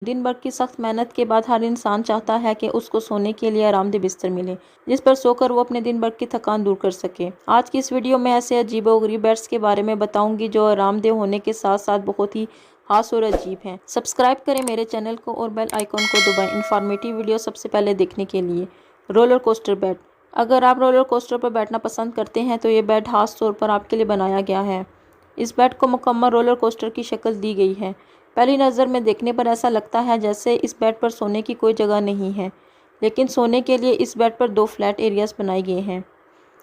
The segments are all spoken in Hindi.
दिन भर की सख्त मेहनत के बाद हर इंसान चाहता है कि उसको सोने के लिए आरामदेह बिस्तर मिले, जिस पर सोकर वो अपने दिन भर की थकान दूर कर सके। आज की इस वीडियो में ऐसे अजीबोगरीब बेड्स के बारे में बताऊंगी जो आरामदेह होने के साथ साथ बहुत ही खास और अजीब हैं। सब्सक्राइब करें मेरे चैनल को और बेल आइकॉन को दबाएं इन्फॉर्मेटिव वीडियो सबसे पहले देखने के लिए। Roller coaster bed. अगर आप रोलर कोस्टर पर बैठना पसंद करते हैं तो ये बेड खास तौर पर आपके लिए बनाया गया है। इस बेड को मुकम्मल रोलर कोस्टर की शक्ल दी गई है। पहली नज़र में देखने पर ऐसा लगता है जैसे इस बेड पर सोने की कोई जगह नहीं है, लेकिन सोने के लिए इस बेड पर 2 फ्लैट एरियाज बनाए गए हैं।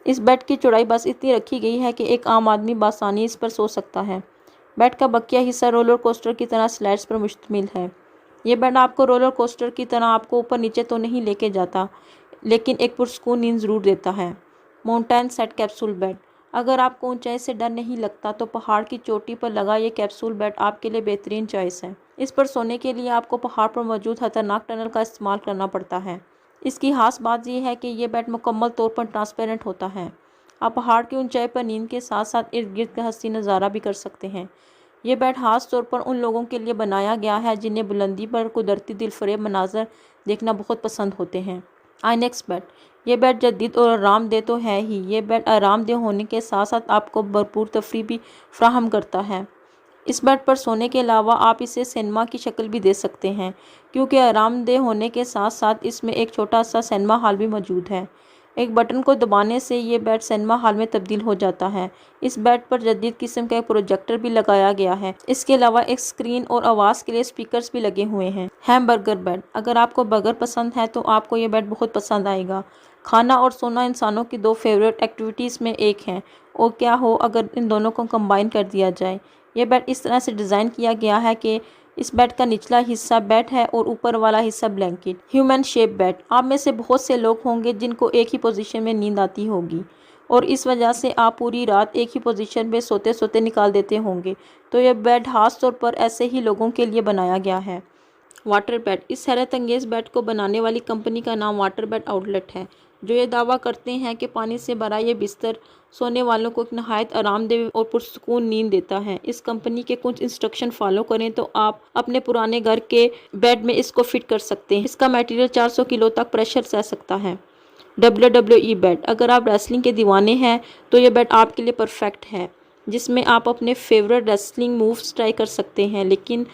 इस बेड की चौड़ाई बस इतनी रखी गई है कि एक आम आदमी बासानी इस पर सो सकता है। बेड का बकिया हिस्सा रोलर कोस्टर की तरह स्लाइड्स पर मुश्तमिल है। ये बेड आपको रोलर कोस्टर की तरह आपको ऊपर नीचे तो नहीं लेके जाता, लेकिन एक पुरस्कून नींद ज़रूर देता है। Mountain set capsule bed. अगर आपको ऊंचाई से डर नहीं लगता तो पहाड़ की चोटी पर लगा ये कैप्सूल बेड आपके लिए बेहतरीन चॉइस है। इस पर सोने के लिए आपको पहाड़ पर मौजूद खतरनाक टनल का इस्तेमाल करना पड़ता है। इसकी खास बात यह है कि ये बेड मुकम्मल तौर पर ट्रांसपेरेंट होता है। आप पहाड़ की ऊंचाई पर नींद के साथ साथ इर्द गिर्द का हंसी नज़ारा भी कर सकते हैं। ये बेड खास तौर पर उन लोगों के लिए बनाया गया है जिन्हें बुलंदी पर कुदरती दिलफरेब मनाजर देखना बहुत पसंद होते हैं। आइनेक्स बेड। ये बेड जदीद और आरामदेह तो है ही, ये बेड आरामदेह होने के साथ साथ आपको भरपूर तफरी भी फ्राहम करता है। इस बेड पर सोने के अलावा आप इसे सिनेमा की शक्ल भी दे सकते हैं, क्योंकि आरामदेह होने के साथ साथ इसमें एक छोटा सा सिनेमा हॉल भी मौजूद है। एक बटन को दबाने से ये बेड सिनेमा हॉल में तब्दील हो जाता है। इस बेड पर जदीद किस्म का एक प्रोजेक्टर भी लगाया गया है। इसके अलावा एक स्क्रीन और आवाज़ के लिए स्पीकर्स भी लगे हुए हैं। Hamburger bed. अगर आपको बर्गर पसंद है तो आपको ये बेड बहुत पसंद आएगा। खाना और सोना इंसानों की 2 फेवरेट एक्टिविटीज़ में एक है, और क्या हो अगर इन दोनों को कंबाइन कर दिया जाए। ये बेड इस तरह से डिज़ाइन किया गया है कि इस बेड का निचला हिस्सा बेड है और ऊपर वाला हिस्सा ब्लैंकेट। Human shape bed. आप में से बहुत से लोग होंगे जिनको एक ही पोजीशन में नींद आती होगी, और इस वजह से आप पूरी रात एक ही पोजीशन में सोते सोते निकाल देते होंगे, तो यह बेड खास तौर पर ऐसे ही लोगों के लिए बनाया गया है। Water bed. इस हैरत अंगेज़ बेड को बनाने वाली कंपनी का नाम वाटर बेड आउटलेट है, जो ये दावा करते हैं कि पानी से भरा ये बिस्तर सोने वालों को एक नहायत आरामदेह और पुरसुकून नींद देता है। इस कंपनी के कुछ इंस्ट्रक्शन फॉलो करें तो आप अपने पुराने घर के बेड में इसको फिट कर सकते हैं। इसका मटेरियल 400 किलो तक प्रेशर सह सकता है। WWE bed. अगर आप रेसलिंग के दीवाने हैं तो ये बेड आपके लिए परफेक्ट है, जिसमें आप अपने फेवरेट रेसलिंग मूव्स ट्राई कर सकते हैं, लेकिन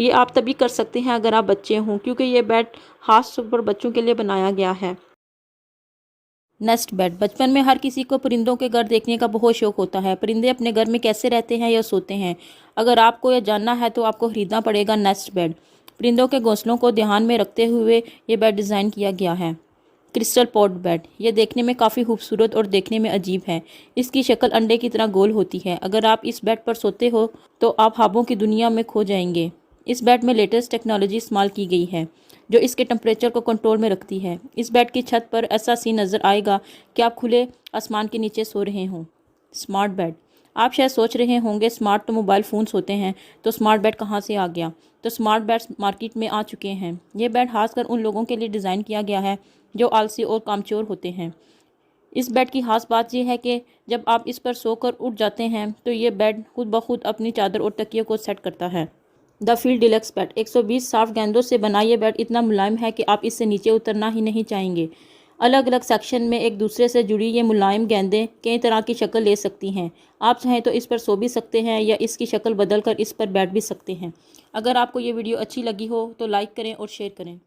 ये आप तभी कर सकते हैं अगर आप बच्चे हों, क्योंकि ये बेड खास तौर पर बच्चों के लिए बनाया गया है। Nest bed. बचपन में हर किसी को परिंदों के घर देखने का बहुत शौक होता है। परिंदे अपने घर में कैसे रहते हैं या सोते हैं, अगर आपको यह जानना है तो आपको खरीदना पड़ेगा नेस्ट बेड। परिंदों के घोंसलों को ध्यान में रखते हुए ये बेड डिज़ाइन किया गया है। Crystal pot bed. ये देखने में काफ़ी खूबसूरत और देखने में अजीब है। इसकी शक्ल अंडे की तरह गोल होती है। अगर आप इस बेड पर सोते हो तो आप ख्वाबों की दुनिया में खो जाएंगे। इस बेड में लेटेस्ट टेक्नोलॉजी इस्तेमाल की गई है जो इसके टेम्परेचर को कंट्रोल में रखती है। इस बेड की छत पर ऐसा सीन नज़र आएगा कि आप खुले आसमान के नीचे सो रहे हों। Smart bed. आप शायद सोच रहे होंगे स्मार्ट तो मोबाइल फ़ोन्स होते हैं, तो स्मार्ट बेड कहाँ से आ गया। तो स्मार्ट बेड्स मार्केट में आ चुके हैं। ये बेड खासकर उन लोगों के लिए डिज़ाइन किया गया है जो आलसी और कामचोर होते हैं। इस बेड की खास बात यह है कि जब आप इस पर सोकर उठ जाते हैं तो ये बेड खुद ब खुद अपनी चादर और तकिए को सेट करता है। The feel deluxe bed. 120 soft गेंदों से बना ये बेड इतना मुलायम है कि आप इससे नीचे उतरना ही नहीं चाहेंगे। अलग अलग सेक्शन में एक दूसरे से जुड़ी ये मुलायम गेंदें कई तरह की शक्ल ले सकती हैं। आप चाहें तो इस पर सो भी सकते हैं या इसकी शक्ल बदल कर इस पर बैठ भी सकते हैं। अगर आपको ये वीडियो अच्छी लगी हो तो लाइक करें और शेयर करें।